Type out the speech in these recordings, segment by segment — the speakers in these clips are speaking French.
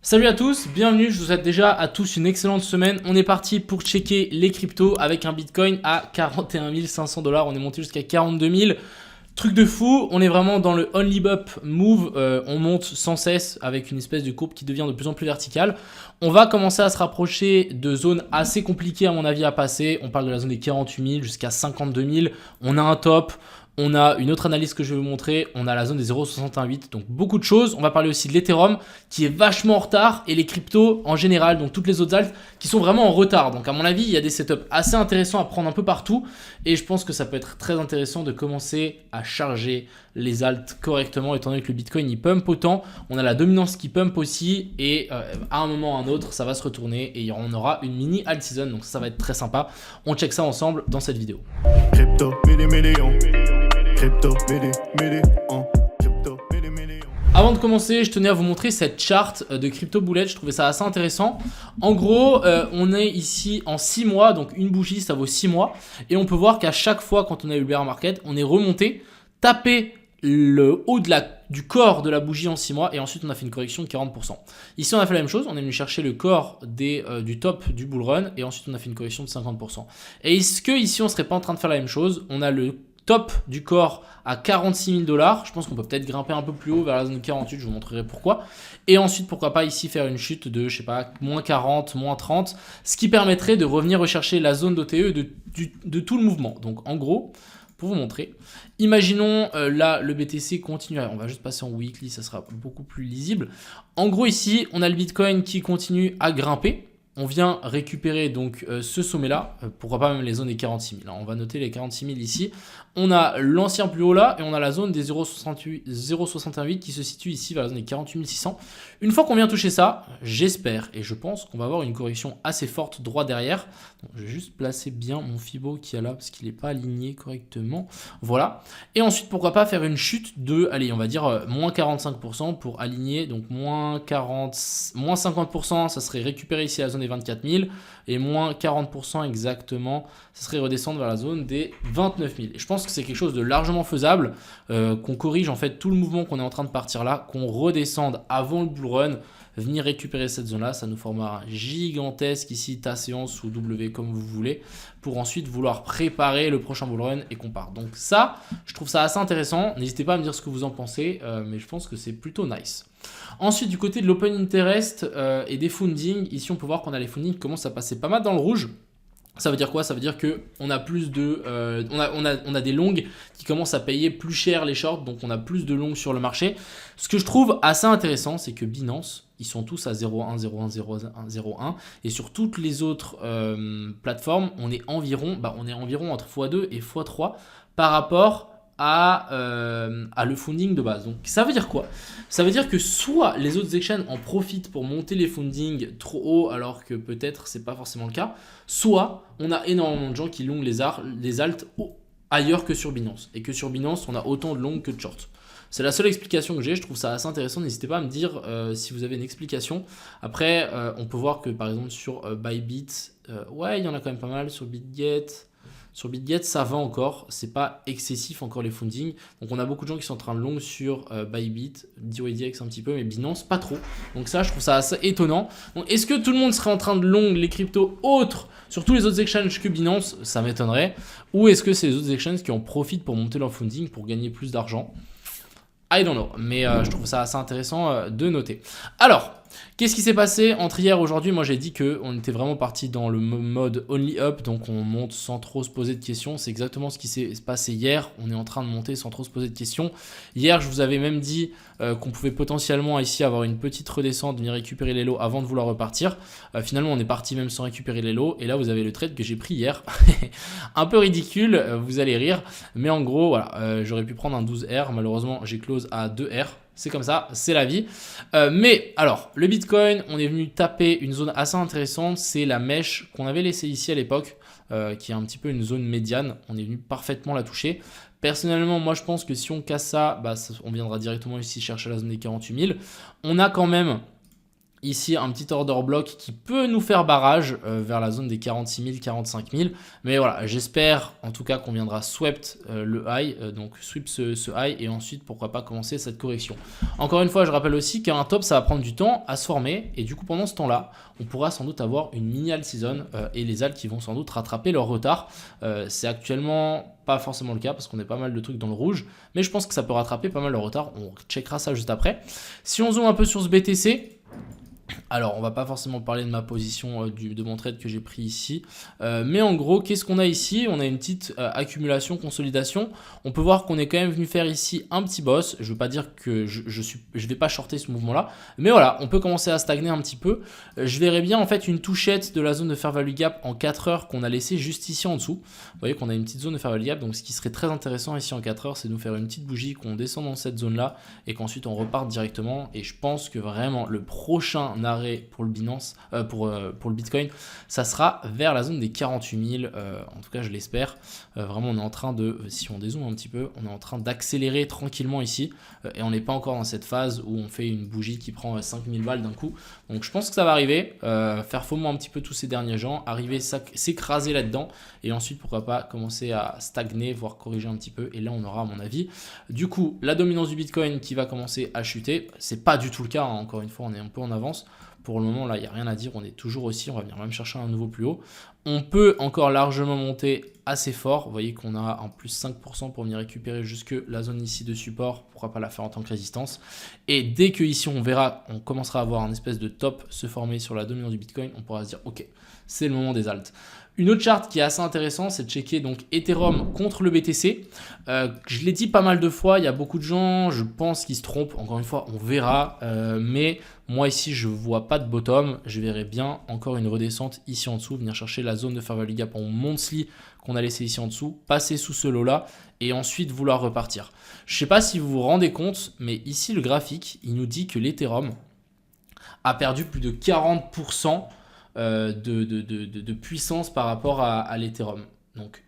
Salut à tous, bienvenue, je vous souhaite déjà à tous une excellente semaine. On est parti pour checker les cryptos avec un Bitcoin à 41 500 $. On est monté jusqu'à 42 000. Truc de fou, on est vraiment dans le only up move, on monte sans cesse avec une espèce de courbe qui devient de plus en plus verticale. On va commencer à se rapprocher de zones assez compliquées à mon avis à passer. On parle de la zone des 48 000 jusqu'à 52 000. On a un top. On a une autre analyse que je vais vous montrer, on a la zone des 0,68, donc beaucoup de choses. On va parler aussi de l'Ethereum qui est vachement en retard et les cryptos en général, donc toutes les autres alts qui sont vraiment en retard. Donc à mon avis, il y a des setups assez intéressants à prendre un peu partout et je pense que ça peut être très intéressant de commencer à charger les alts correctement étant donné que le Bitcoin il pump autant. On a la dominance qui pump aussi et à un moment ou à un autre, ça va se retourner et on aura une mini alt season, donc ça va être très sympa. On check ça ensemble dans cette vidéo. Crypto, million. Crypto, Avant de commencer, je tenais à vous montrer cette charte de Crypto Bullet, je trouvais ça assez intéressant. En gros, on est ici en 6 mois, donc une bougie ça vaut 6 mois. Et on peut voir qu'à chaque fois quand on a eu le bear market, on est remonté, tapé le haut du corps de la bougie en 6 mois et ensuite on a fait une correction de 40%. Ici on a fait la même chose, on est venu chercher le corps du top du bull run et ensuite on a fait une correction de 50%. Et est-ce que ici on serait pas en train de faire la même chose? On a le top du corps à 46 000 $. Je pense qu'on peut peut-être grimper un peu plus haut vers la zone 48, je vous montrerai pourquoi. Et ensuite, pourquoi pas ici faire une chute de, je sais pas, moins 40, moins 30, ce qui permettrait de revenir rechercher la zone d'OTE de tout le mouvement. Donc en gros, pour vous montrer, imaginons là le BTC continue, on va juste passer en weekly, ça sera beaucoup plus lisible. En gros ici, on a le Bitcoin qui continue à grimper. On vient récupérer donc ce sommet-là, pourquoi pas même les zones des 46 000. On va noter les 46 000 ici. On a l'ancien plus haut là et on a la zone des 0,68 qui se situe ici vers la zone des 48 600. Une fois qu'on vient toucher ça, j'espère et je pense qu'on va avoir une correction assez forte droit derrière. Donc, je vais juste placer bien mon Fibo qui est là parce qu'il n'est pas aligné correctement. Voilà. Et ensuite, pourquoi pas faire une chute de, allez, on va dire moins 45% pour aligner. Donc moins 50%, ça serait récupérer ici la zone des 24 000 et moins 40% exactement, ça serait redescendre vers la zone des 29 000. Et je pense que c'est quelque chose de largement faisable, qu'on corrige en fait tout le mouvement qu'on est en train de partir là, qu'on redescende avant le bull run, venir récupérer cette zone là, ça nous formera un gigantesque ici ta séance ou W comme vous voulez, pour ensuite vouloir préparer le prochain bull run et qu'on part. Donc ça, je trouve ça assez intéressant, n'hésitez pas à me dire ce que vous en pensez, mais je pense que c'est plutôt nice. Ensuite, du côté de l'open interest et des funding, ici on peut voir qu'on a les funding qui commencent à passer pas mal dans le rouge. Ça veut dire quoi? Ça veut dire qu'on a plus de, on a des longs qui commencent à payer plus cher les shorts, donc on a plus de longs sur le marché. Ce que je trouve assez intéressant, c'est que Binance, ils sont tous à 0,1, 0,1, 0,1, 0,1 et sur toutes les autres plateformes, on est environ entre x2 et x3 par rapport à le funding de base. Donc ça veut dire quoi? Ça veut dire que soit les autres exchanges en profitent pour monter les funding trop haut alors que peut-être c'est pas forcément le cas, soit on a énormément de gens qui longent les alts ailleurs que sur Binance et que sur Binance on a autant de longs que de shorts. C'est la seule explication que j'ai, je trouve ça assez intéressant, n'hésitez pas à me dire si vous avez une explication. Après on peut voir que par exemple sur Bybit, ouais il y en a quand même pas mal, sur BitGet. Sur BitGet, ça va encore, c'est pas excessif encore les funding. Donc on a beaucoup de gens qui sont en train de long sur Bybit, DYDX un petit peu, mais Binance pas trop. Donc ça, je trouve ça assez étonnant. Donc est-ce que tout le monde serait en train de long les cryptos autres sur tous les autres exchanges que Binance? Ça m'étonnerait. Ou est-ce que c'est les autres exchanges qui en profitent pour monter leur funding pour gagner plus d'argent? I don't know, mais je trouve ça assez intéressant de noter. Alors, qu'est-ce qui s'est passé entre hier et aujourd'hui? Moi, j'ai dit qu'on était vraiment parti dans le mode only up, donc on monte sans trop se poser de questions. C'est exactement ce qui s'est passé hier. On est en train de monter sans trop se poser de questions. Hier, je vous avais même dit qu'on pouvait potentiellement ici avoir une petite redescente, venir récupérer les lots avant de vouloir repartir. Finalement, on est parti même sans récupérer les lots. Et là, vous avez le trade que j'ai pris hier. Un peu ridicule, vous allez rire. Mais en gros, voilà, j'aurais pu prendre un 12R. Malheureusement, j'ai close à 2R. C'est comme ça, c'est la vie. Mais alors, le Bitcoin, on est venu taper une zone assez intéressante. C'est la mèche qu'on avait laissée ici à l'époque, qui est un petit peu une zone médiane. On est venu parfaitement la toucher. Personnellement, moi, je pense que si on casse ça, on viendra directement ici chercher la zone des 48 000. On a quand même Ici, un petit order block qui peut nous faire barrage vers la zone des 46 000, 45 000. Mais voilà, j'espère en tout cas qu'on viendra swept le high, donc sweep ce high et ensuite pourquoi pas commencer cette correction. Encore une fois, je rappelle aussi qu'un top, ça va prendre du temps à se former et du coup pendant ce temps-là, on pourra sans doute avoir une mini alt season et les alts qui vont sans doute rattraper leur retard. C'est actuellement pas forcément le cas parce qu'on est pas mal de trucs dans le rouge, mais je pense que ça peut rattraper pas mal leur retard. On checkera ça juste après. Si on zoome un peu sur ce BTC, alors, on va pas forcément parler de ma position de mon trade que j'ai pris ici. Mais en gros, qu'est-ce qu'on a ici? On a une petite accumulation, consolidation. On peut voir qu'on est quand même venu faire ici un petit boss. Je veux pas dire que je vais pas shorter ce mouvement-là. Mais voilà, on peut commencer à stagner un petit peu. Je verrais bien en fait une touchette de la zone de fair value gap en 4 heures qu'on a laissé juste ici en dessous. Vous voyez qu'on a une petite zone de fair value gap. Donc, ce qui serait très intéressant ici en 4 heures, c'est de nous faire une petite bougie, qu'on descende dans cette zone-là et qu'ensuite on reparte directement. Et je pense que vraiment le prochain arrêt pour le Binance, pour le Bitcoin, ça sera vers la zone des 48 000, en tout cas je l'espère. Vraiment on est en train de, si on dézoome un petit peu, on est en train d'accélérer tranquillement ici et on n'est pas encore dans cette phase où on fait une bougie qui prend 5000 balles d'un coup. Donc je pense que ça va arriver, faire FOMO un petit peu tous ces derniers gens, arriver s'écraser là-dedans et ensuite pourquoi pas commencer à stagner, voire corriger un petit peu et là on aura à mon avis du coup la dominance du Bitcoin qui va commencer à chuter. C'est pas du tout le cas, hein. Encore une fois on est un peu en avance. Pour le moment, là, il n'y a rien à dire. On est toujours aussi. On va venir même chercher un nouveau plus haut. On peut encore largement monter assez fort. Vous voyez qu'on a en plus 5% pour venir récupérer jusque la zone ici de support. Pourquoi pas la faire en tant que résistance. Et dès que ici, on verra, on commencera à avoir un espèce de top se former sur la dominance du Bitcoin, on pourra se dire, OK, c'est le moment des alts. Une autre charte qui est assez intéressante, c'est de checker donc Ethereum contre le BTC. Je l'ai dit pas mal de fois, il y a beaucoup de gens, je pense, qui se trompent. Encore une fois, on verra. Mais moi ici, je ne vois pas de bottom. Je verrai bien encore une redescente ici en dessous, venir chercher la zone de fair value gap en monthly qu'on a laissé ici en dessous, passer sous ce lot-là et ensuite vouloir repartir. Je ne sais pas si vous vous rendez compte, mais ici, le graphique, il nous dit que l'Ethereum a perdu plus de 40% de puissance par rapport à l'Ethereum. Donc,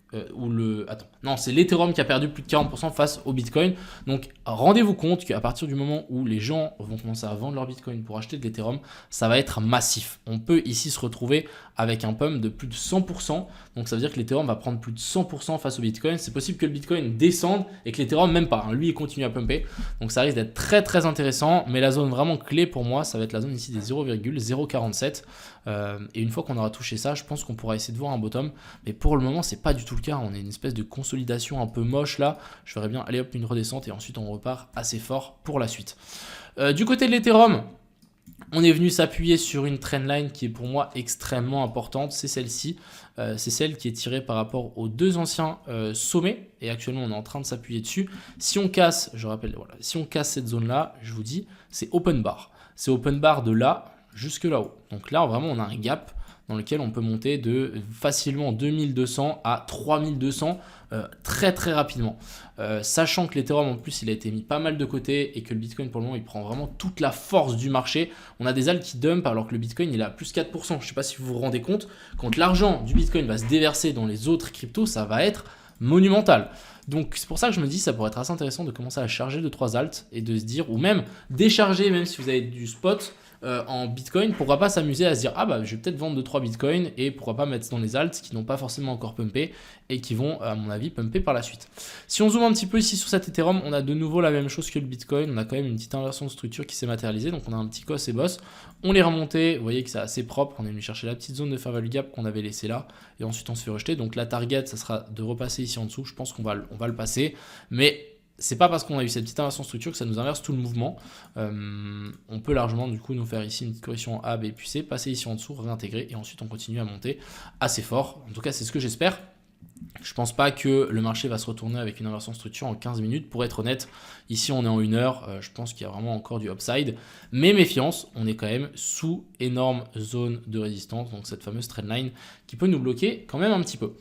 c'est l'Ethereum qui a perdu plus de 40% face au Bitcoin. Donc, rendez-vous compte qu'à partir du moment où les gens vont commencer à vendre leur Bitcoin pour acheter de l'Ethereum, ça va être massif. On peut ici se retrouver avec un pump de plus de 100%. Donc, ça veut dire que l'Ethereum va prendre plus de 100% face au Bitcoin. C'est possible que le Bitcoin descende et que l'Ethereum même pas. Lui, il continue à pumper. Donc, ça risque d'être très, très intéressant. Mais la zone vraiment clé pour moi, ça va être la zone ici des 0,047. Et une fois qu'on aura touché ça, je pense qu'on pourra essayer de voir un bottom. Mais pour le moment, c'est pas du tout le cas. On est une espèce de consolidation un peu moche là. Je verrais bien aller hop une redescente et ensuite on repart assez fort pour la suite. Du côté de l'Ethereum, on est venu s'appuyer sur une trendline qui est pour moi extrêmement importante. C'est celle-ci. C'est celle qui est tirée par rapport aux deux anciens sommets. Et actuellement, on est en train de s'appuyer dessus. Si on casse, je rappelle, voilà, si on casse cette zone-là, je vous dis, c'est open bar. C'est open bar de là jusque là-haut. Donc là, vraiment, on a un gap dans lequel on peut monter de facilement 2200 à 3200 très très rapidement. Sachant que l'Ethereum en plus il a été mis pas mal de côté et que le Bitcoin pour le moment il prend vraiment toute la force du marché. On a des alts qui dumpent alors que le Bitcoin il est à plus 4%. Je ne sais pas si vous vous rendez compte, quand l'argent du Bitcoin va se déverser dans les autres cryptos, ça va être monumental. Donc c'est pour ça que je me dis ça pourrait être assez intéressant de commencer à charger 2-3 alts et de se dire, ou même décharger même si vous avez du spot en Bitcoin, pourquoi pas s'amuser à se dire ah bah je vais peut-être vendre 2-3 Bitcoin et pourquoi pas mettre dans les alts qui n'ont pas forcément encore pumpé et qui vont à mon avis pumper par la suite. Si on zoome un petit peu ici sur cet Ethereum, on a de nouveau la même chose que le Bitcoin, on a quand même une petite inversion de structure qui s'est matérialisée, donc on a un petit cos et boss, on les remonté, vous voyez que c'est assez propre, on est venu chercher la petite zone de fair value gap qu'on avait laissée là et ensuite on se fait rejeter, donc la target ça sera de repasser ici en dessous, je pense qu'on va le passer, mais c'est pas parce qu'on a eu cette petite inversion de structure que ça nous inverse tout le mouvement. On peut largement du coup nous faire ici une petite correction A, B puis C, passer ici en dessous, réintégrer et ensuite on continue à monter assez fort. En tout cas c'est ce que j'espère. Je pense pas que le marché va se retourner avec une inversion de structure en 15 minutes. Pour être honnête, ici on est en 1 heure, je pense qu'il y a vraiment encore du upside. Mais méfiance, on est quand même sous énorme zone de résistance, donc cette fameuse trendline qui peut nous bloquer quand même un petit peu.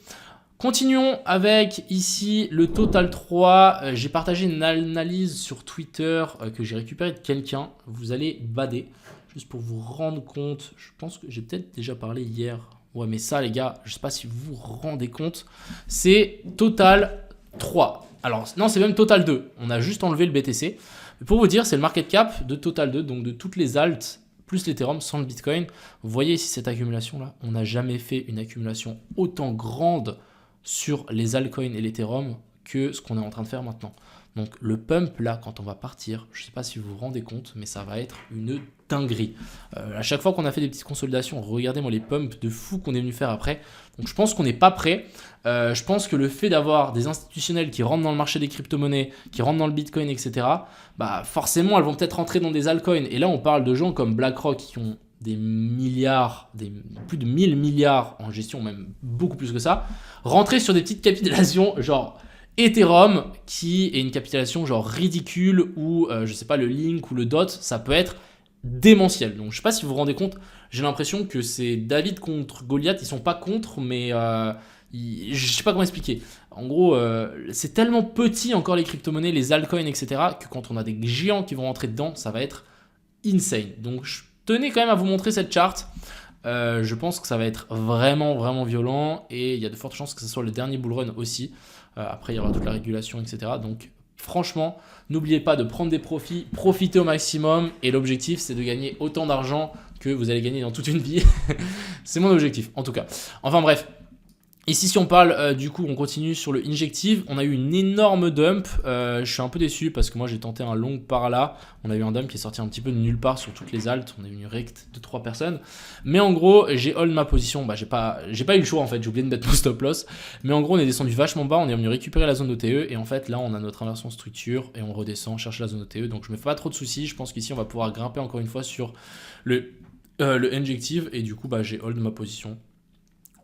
Continuons avec ici le Total 3. J'ai partagé une analyse sur Twitter que j'ai récupérée de quelqu'un. Vous allez bader, juste pour vous rendre compte. Je pense que j'ai peut-être déjà parlé hier. Ouais, mais ça, les gars, je ne sais pas si vous vous rendez compte. C'est Total 3. Alors, non, c'est même Total 2. On a juste enlevé le BTC. Mais pour vous dire, c'est le market cap de Total 2, donc de toutes les alts plus l'Ethereum sans le Bitcoin. Vous voyez ici cette accumulation-là, on n'a jamais fait une accumulation autant grande sur les altcoins et l'Ethereum que ce qu'on est en train de faire maintenant. Donc le pump là, quand on va partir, je ne sais pas si vous vous rendez compte, mais ça va être une dinguerie. À chaque fois qu'on a fait des petites consolidations, regardez-moi les pumps de fou qu'on est venu faire après. Donc je pense qu'on n'est pas prêt. Je pense que le fait d'avoir des institutionnels qui rentrent dans le marché des crypto-monnaies, qui rentrent dans le Bitcoin, etc., bah forcément elles vont peut-être rentrer dans des altcoins. Et là on parle de gens comme BlackRock qui ont des milliards, plus de 1000 milliards en gestion, même beaucoup plus que ça, rentrer sur des petites capitalisations genre Ethereum qui est une capitalisation genre ridicule ou je sais pas le Link ou le DOT, ça peut être démentiel. Donc je sais pas si vous vous rendez compte, j'ai l'impression que c'est David contre Goliath, ils sont pas contre mais je sais pas comment expliquer. En gros, c'est tellement petit encore les crypto-monnaies, les altcoins, etc. que quand on a des géants qui vont rentrer dedans, ça va être insane. Donc je tenais quand même à vous montrer cette charte. Je pense que ça va être vraiment violent et il y a de fortes chances que ce soit le dernier bull run aussi. Après, il y aura toute la régulation, etc. Donc, franchement, n'oubliez pas de prendre des profits, profitez au maximum. Et l'objectif, c'est de gagner autant d'argent que vous allez gagner dans toute une vie. C'est mon objectif, en tout cas. Enfin bref. Ici, si on parle, du coup, on continue sur le injective. On a eu une énorme dump. Je suis un peu déçu parce que moi, j'ai tenté un long par là. On a eu un dump qui est sorti un petit peu de nulle part sur toutes les alts. On a eu une rect de 3 personnes. Mais en gros, j'ai hold ma position. Bah, j'ai pas eu le choix en fait. J'ai oublié de mettre mon stop loss. Mais en gros, on est descendu vachement bas. On est venu récupérer la zone OTE. Et en fait, là, on a notre inversion structure et on redescend chercher la zone OTE. Donc, je me fais pas trop de soucis. Je pense qu'ici, on va pouvoir grimper encore une fois sur le injective. Et du coup, bah, j'ai hold ma position.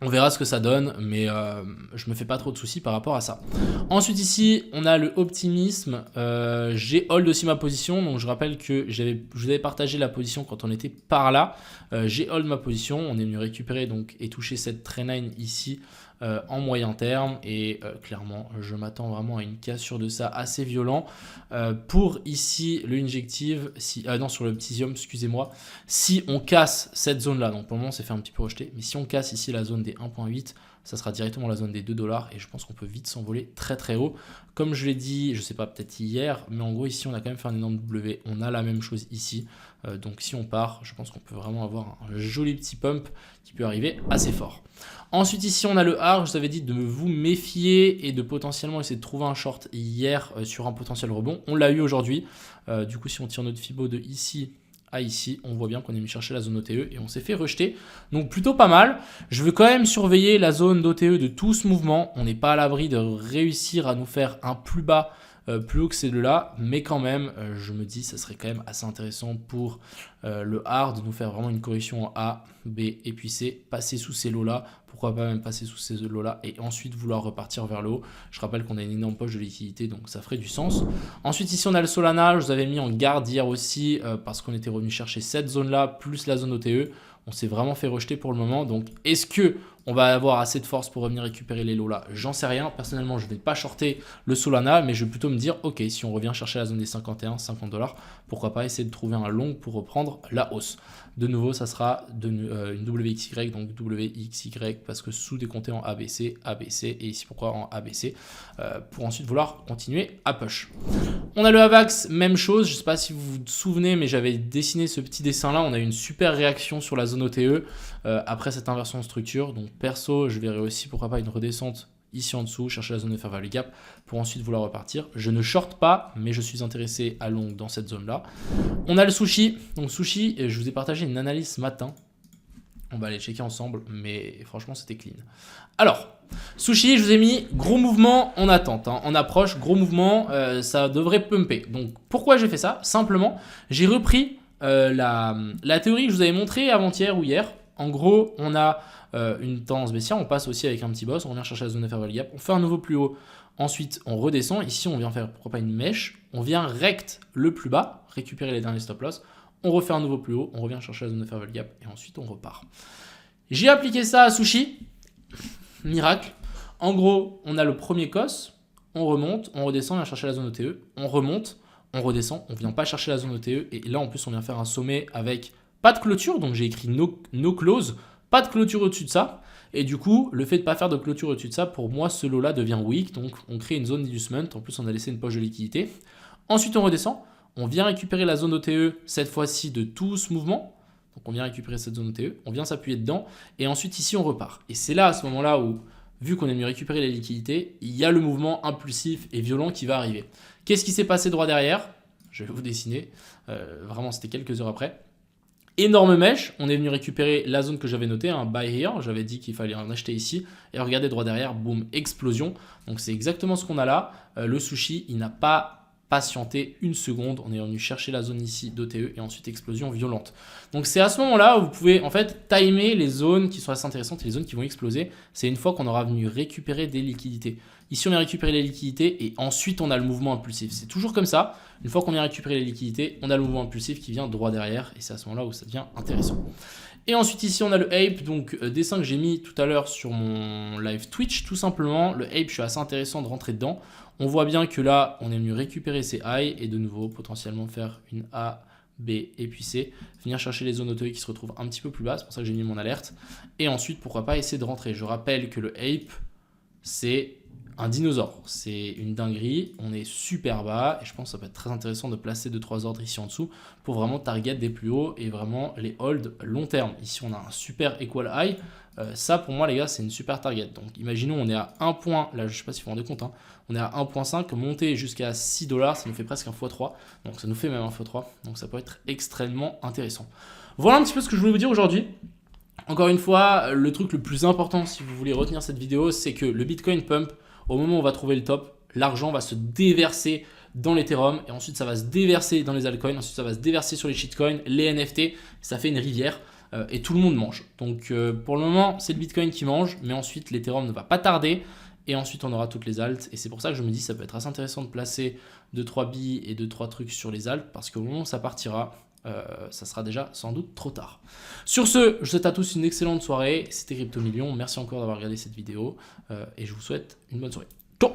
On verra ce que ça donne, mais je me fais pas trop de soucis par rapport à ça. Ensuite ici, on a le optimisme. J'ai hold aussi ma position, donc je rappelle que je vous avais partagé la position quand on était par là. J'ai hold ma position, on est venu récupérer donc, et toucher cette trendline ici en moyen terme. Et clairement, je m'attends vraiment à une cassure de ça assez violent. Pour ici, le injective, non sur le ptisium, excusez-moi, si on casse cette zone-là, donc pour le moment, c'est fait un petit peu rejeter, mais si on casse ici la zone des 1.8, ça sera directement la zone des $2 et je pense qu'on peut vite s'envoler très haut. Comme je l'ai dit, je sais pas, peut-être hier, mais en gros ici on a quand même fait un énorme W, on a la même chose ici. Donc si on part, je pense qu'on peut vraiment avoir un joli petit pump qui peut arriver assez fort. Ensuite ici on a le ARC, je vous avais dit de vous méfier et de potentiellement essayer de trouver un short hier sur un potentiel rebond. On l'a eu aujourd'hui, du coup si on tire notre Fibo de ici à ici, on voit bien qu'on est venu chercher la zone OTE et on s'est fait rejeter. Donc plutôt pas mal. Je veux quand même surveiller la zone d'OTE de tout ce mouvement. On n'est pas à l'abri de réussir à nous faire un plus bas, plus haut que ces deux-là. Mais quand même, je me dis ça serait quand même assez intéressant pour le hard de nous faire vraiment une correction en A, B et puis C. Passer sous ces lots-là. Pourquoi pas même passer sous ces lots-là et ensuite vouloir repartir vers le haut. Je rappelle qu'on a une énorme poche de liquidité, donc ça ferait du sens. Ensuite, ici, on a le Solana. Je vous avais mis en garde hier aussi parce qu'on était revenu chercher cette zone-là, plus la zone OTE. On s'est vraiment fait rejeter pour le moment. Donc, est-ce que on va avoir assez de force pour revenir récupérer les lots là? J'en sais rien. Personnellement, je ne vais pas shorter le Solana, mais je vais plutôt me dire, ok, si on revient chercher la zone des 51, $50, pourquoi pas essayer de trouver un long pour reprendre la hausse. De nouveau, ça sera une WXY, donc WXY, parce que sous-décompté en ABC, ABC, et ici pourquoi en ABC, pour ensuite vouloir continuer à push. On a le AVAX, même chose, je ne sais pas si vous vous souvenez, mais j'avais dessiné ce petit dessin-là, on a eu une super réaction sur la zone OTE après cette inversion de structure, donc perso, je verrai aussi pourquoi pas une redescente ici en dessous, chercher la zone de fair value gap pour ensuite vouloir repartir. Je ne short pas, mais je suis intéressé à long dans cette zone-là. On a le sushi. Donc sushi, je vous ai partagé une analyse ce matin. On va aller checker ensemble, mais franchement, c'était clean. Alors, sushi, je vous ai mis gros mouvement en attente, hein, en approche, gros mouvement, ça devrait pumper. Donc, pourquoi j'ai fait ça? Simplement, j'ai repris la théorie que je vous avais montrée avant-hier ou hier. En gros, on a une tendance baissière, on passe aussi avec un petit boss, on vient chercher la zone de fair value gap, on fait un nouveau plus haut, ensuite on redescend, ici on vient faire pourquoi pas une mèche, on vient rect le plus bas, récupérer les derniers stop loss, on refait un nouveau plus haut, on revient chercher la zone de fair value gap et ensuite on repart. J'ai appliqué ça à sushi, miracle. En gros, on a le premier cos, on remonte, on redescend, on vient chercher la zone OTE, on remonte, on redescend, on vient pas chercher la zone OTE et là en plus on vient faire un sommet avec pas de clôture, donc j'ai écrit no close, pas de clôture au-dessus de ça. Et du coup, le fait de ne pas faire de clôture au-dessus de ça, pour moi, ce lot-là devient weak. Donc, on crée une zone d'inducement. En plus, on a laissé une poche de liquidité. Ensuite, on redescend. On vient récupérer la zone OTE, cette fois-ci, de tout ce mouvement. Donc on vient récupérer cette zone OTE, on vient s'appuyer dedans et ensuite ici on repart. Et c'est là à ce moment-là où, vu qu'on est venu récupérer les liquidités, il y a le mouvement impulsif et violent qui va arriver. Qu'est-ce qui s'est passé droit derrière? Je vais vous dessiner, vraiment c'était quelques heures après. Énorme mèche, on est venu récupérer la zone que j'avais notée, un buy here, j'avais dit qu'il fallait en acheter ici, et regardez droit derrière, boum, explosion. Donc c'est exactement ce qu'on a là, le sushi, il n'a pas patienté une seconde, on est venu chercher la zone ici d'OTE et ensuite explosion violente. Donc c'est à ce moment-là où vous pouvez en fait timer les zones qui sont assez intéressantes et les zones qui vont exploser, c'est une fois qu'on aura venu récupérer des liquidités. Ici on a récupéré les liquidités et ensuite on a le mouvement impulsif, c'est toujours comme ça, une fois qu'on a récupéré les liquidités, on a le mouvement impulsif qui vient droit derrière et c'est à ce moment-là où ça devient intéressant. Et ensuite ici on a le ape, donc dessin que j'ai mis tout à l'heure sur mon live Twitch, tout simplement, le ape je suis assez intéressant de rentrer dedans. On voit bien que là on est venu récupérer ces highs et de nouveau potentiellement faire une A, B et puis C, venir chercher les zones OTE qui se retrouvent un petit peu plus bas, c'est pour ça que j'ai mis mon alerte. Et ensuite pourquoi pas essayer de rentrer, je rappelle que le ape c'est un dinosaure, c'est une dinguerie, on est super bas et je pense que ça peut être très intéressant de placer 2-3 ordres ici en dessous pour vraiment target des plus hauts et vraiment les hold long terme. Ici on a un super equal high, ça pour moi les gars c'est une super target. Donc imaginons on est à 1 point, là je sais pas si vous vous rendez compte, hein, on est à 1.5, monter jusqu'à $6, ça nous fait presque un x3, donc ça nous fait même un x3, donc ça peut être extrêmement intéressant. Voilà un petit peu ce que je voulais vous dire aujourd'hui. Encore une fois, le truc le plus important si vous voulez retenir cette vidéo, c'est que le Bitcoin pump, au moment où on va trouver le top, l'argent va se déverser dans l'Ethereum et ensuite ça va se déverser dans les altcoins, ensuite ça va se déverser sur les shitcoins, les NFT, ça fait une rivière et tout le monde mange. Donc pour le moment, c'est le Bitcoin qui mange, mais ensuite l'Ethereum ne va pas tarder et ensuite on aura toutes les alts et c'est pour ça que je me dis ça peut être assez intéressant de placer 2-3 billes et 2-3 trucs sur les alts parce qu'au moment où ça partira, ça sera déjà sans doute trop tard. Sur ce, je vous souhaite à tous une excellente soirée. C'était Crypto Millions. Merci encore d'avoir regardé cette vidéo et je vous souhaite une bonne soirée. Ciao.